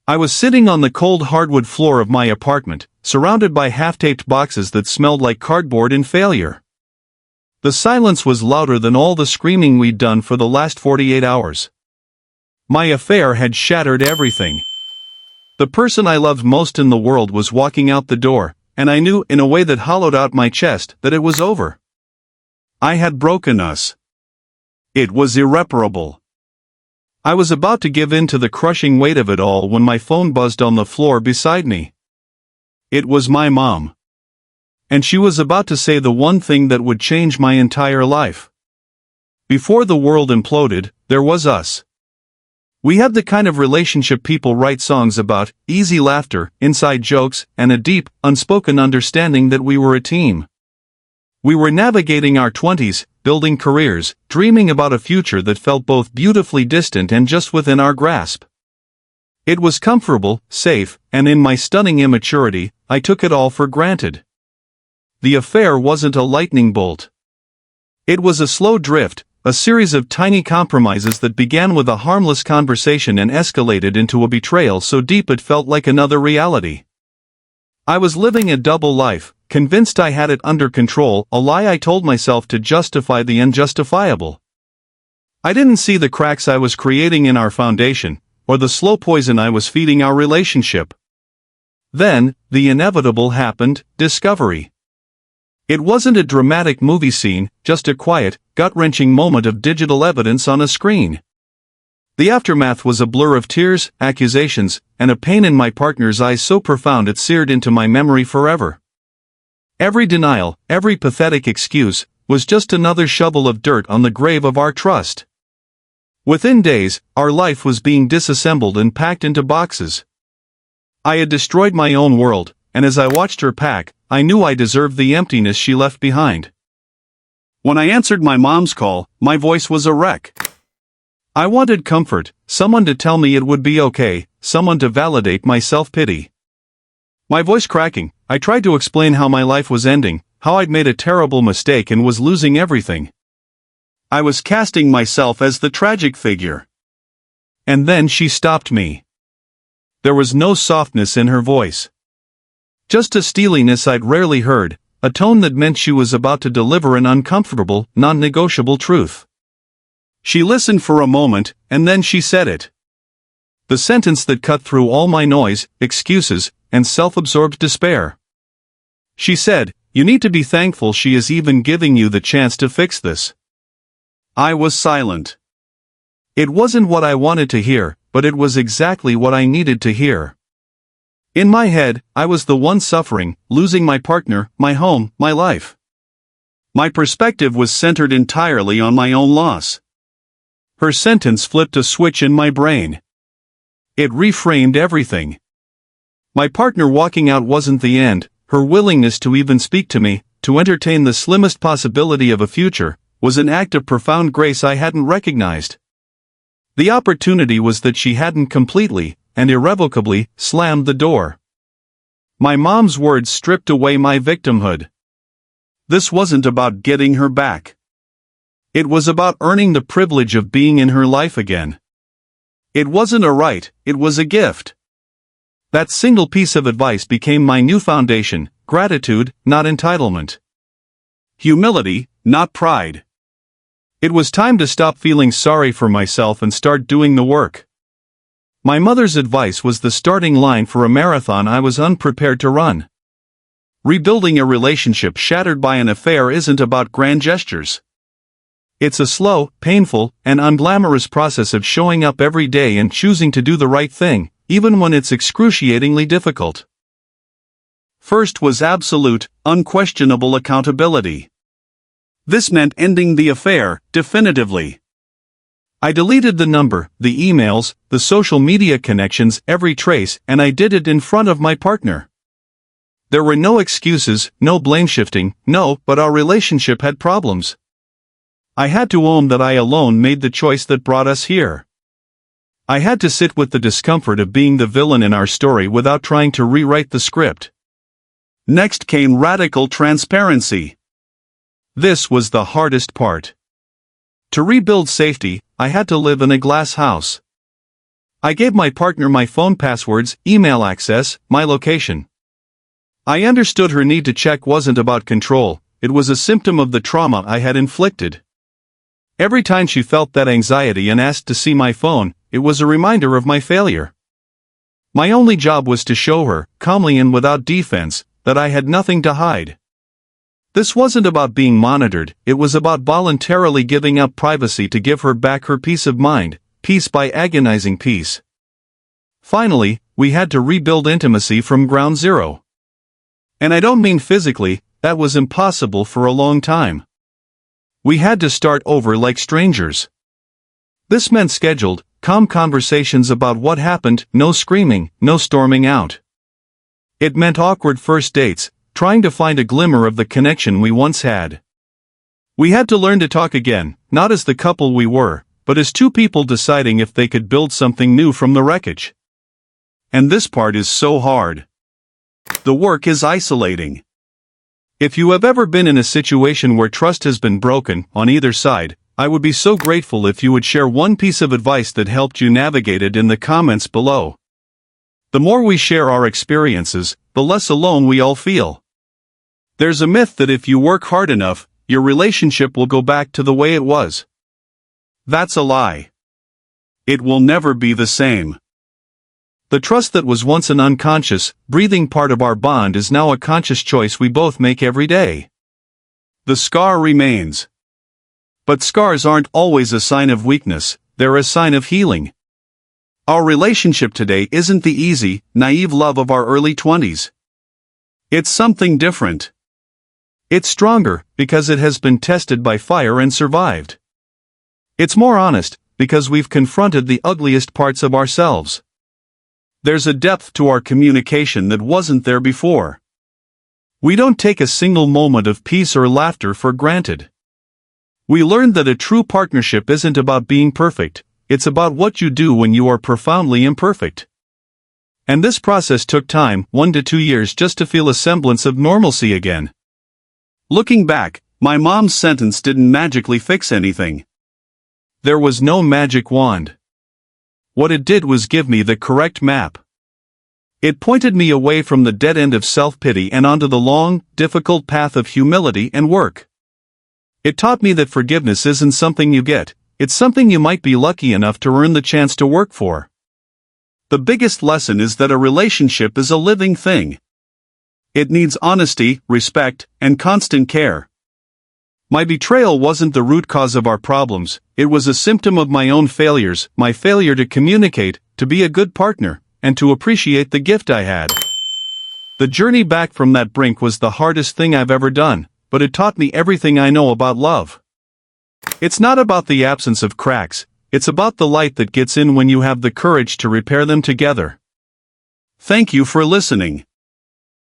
I was sitting on the cold hardwood floor of my apartment, surrounded by half-taped boxes that smelled like cardboard and failure. The silence was louder than all the screaming we'd done for the last 48 hours. My affair had shattered everything. The person I loved most in the world was walking out the door, and I knew, in a way that hollowed out my chest, that it was over. I had broken us. It was irreparable. I was about to give in to the crushing weight of it all when my phone buzzed on the floor beside me. It was my mom. And she was about to say the one thing that would change my entire life. Before the world imploded, there was us. We had the kind of relationship people write songs about: easy laughter, inside jokes, and a deep, unspoken understanding that we were a team. We were navigating our 20s, building careers, dreaming about a future that felt both beautifully distant and just within our grasp. It was comfortable, safe, and in my stunning immaturity, I took it all for granted. The affair wasn't a lightning bolt. It was a slow drift, a series of tiny compromises that began with a harmless conversation and escalated into a betrayal so deep it felt like another reality. I was living a double life, convinced I had it under control, a lie I told myself to justify the unjustifiable. I didn't see the cracks I was creating in our foundation, or the slow poison I was feeding our relationship. Then, the inevitable happened: discovery. It wasn't a dramatic movie scene, just a quiet, gut-wrenching moment of digital evidence on a screen. The aftermath was a blur of tears, accusations, and a pain in my partner's eyes so profound it seared into my memory forever. Every denial, every pathetic excuse, was just another shovel of dirt on the grave of our trust. Within days, our life was being disassembled and packed into boxes. I had destroyed my own world, and as I watched her pack, I knew I deserved the emptiness she left behind. When I answered my mom's call, my voice was a wreck. I wanted comfort, someone to tell me it would be okay, someone to validate my self-pity. My voice cracking, I tried to explain how my life was ending, how I'd made a terrible mistake and was losing everything. I was casting myself as the tragic figure. And then she stopped me. There was no softness in her voice. Just a steeliness I'd rarely heard, a tone that meant she was about to deliver an uncomfortable, non-negotiable truth. She listened for a moment, and then she said it. The sentence that cut through all my noise, excuses, and self-absorbed despair. She said, "You need to be thankful she is even giving you the chance to fix this." I was silent. It wasn't what I wanted to hear, but it was exactly what I needed to hear. In my head, I was the one suffering, losing my partner, my home, my life. My perspective was centered entirely on my own loss. Her sentence flipped a switch in my brain. It reframed everything. My partner walking out wasn't the end. Her willingness to even speak to me, to entertain the slimmest possibility of a future, was an act of profound grace I hadn't recognized. The opportunity was that she hadn't completely, and irrevocably, slammed the door. My mom's words stripped away my victimhood. This wasn't about getting her back. It was about earning the privilege of being in her life again. It wasn't a right, it was a gift. That single piece of advice became my new foundation: gratitude, not entitlement. Humility, not pride. It was time to stop feeling sorry for myself and start doing the work. My mother's advice was the starting line for a marathon I was unprepared to run. Rebuilding a relationship shattered by an affair isn't about grand gestures. It's a slow, painful, and unglamorous process of showing up every day and choosing to do the right thing, even when it's excruciatingly difficult. First was absolute, unquestionable accountability. This meant ending the affair, definitively. I deleted the number, the emails, the social media connections, every trace, and I did it in front of my partner. There were no excuses, no blame shifting, but our relationship had problems. I had to own that I alone made the choice that brought us here. I had to sit with the discomfort of being the villain in our story without trying to rewrite the script. Next came radical transparency. This was the hardest part. To rebuild safety, I had to live in a glass house. I gave my partner my phone passwords, email access, my location. I understood her need to check wasn't about control, it was a symptom of the trauma I had inflicted. Every time she felt that anxiety and asked to see my phone, it was a reminder of my failure. My only job was to show her, calmly and without defense, that I had nothing to hide. This wasn't about being monitored, it was about voluntarily giving up privacy to give her back her peace of mind, peace by agonizing peace. Finally, we had to rebuild intimacy from ground zero. And I don't mean physically, that was impossible for a long time. We had to start over like strangers. This meant scheduled, calm conversations about what happened, no screaming, no storming out. It meant awkward first dates, trying to find a glimmer of the connection we once had. We had to learn to talk again, not as the couple we were, but as two people deciding if they could build something new from the wreckage. And this part is so hard. The work is isolating. If you have ever been in a situation where trust has been broken, on either side, I would be so grateful if you would share one piece of advice that helped you navigate it in the comments below. The more we share our experiences, the less alone we all feel. There's a myth that if you work hard enough, your relationship will go back to the way it was. That's a lie. It will never be the same. The trust that was once an unconscious, breathing part of our bond is now a conscious choice we both make every day. The scar remains. But scars aren't always a sign of weakness, they're a sign of healing. Our relationship today isn't the easy, naive love of our early 20s. It's something different. It's stronger, because it has been tested by fire and survived. It's more honest, because we've confronted the ugliest parts of ourselves. There's a depth to our communication that wasn't there before. We don't take a single moment of peace or laughter for granted. We learned that a true partnership isn't about being perfect, it's about what you do when you are profoundly imperfect. And this process took time, 1 to 2 years, just to feel a semblance of normalcy again. Looking back, my mom's sentence didn't magically fix anything. There was no magic wand. What it did was give me the correct map. It pointed me away from the dead end of self-pity and onto the long, difficult path of humility and work. It taught me that forgiveness isn't something you get, it's something you might be lucky enough to earn the chance to work for. The biggest lesson is that a relationship is a living thing. It needs honesty, respect, and constant care. My betrayal wasn't the root cause of our problems, it was a symptom of my own failures, my failure to communicate, to be a good partner, and to appreciate the gift I had. The journey back from that brink was the hardest thing I've ever done, but it taught me everything I know about love. It's not about the absence of cracks, it's about the light that gets in when you have the courage to repair them together. Thank you for listening.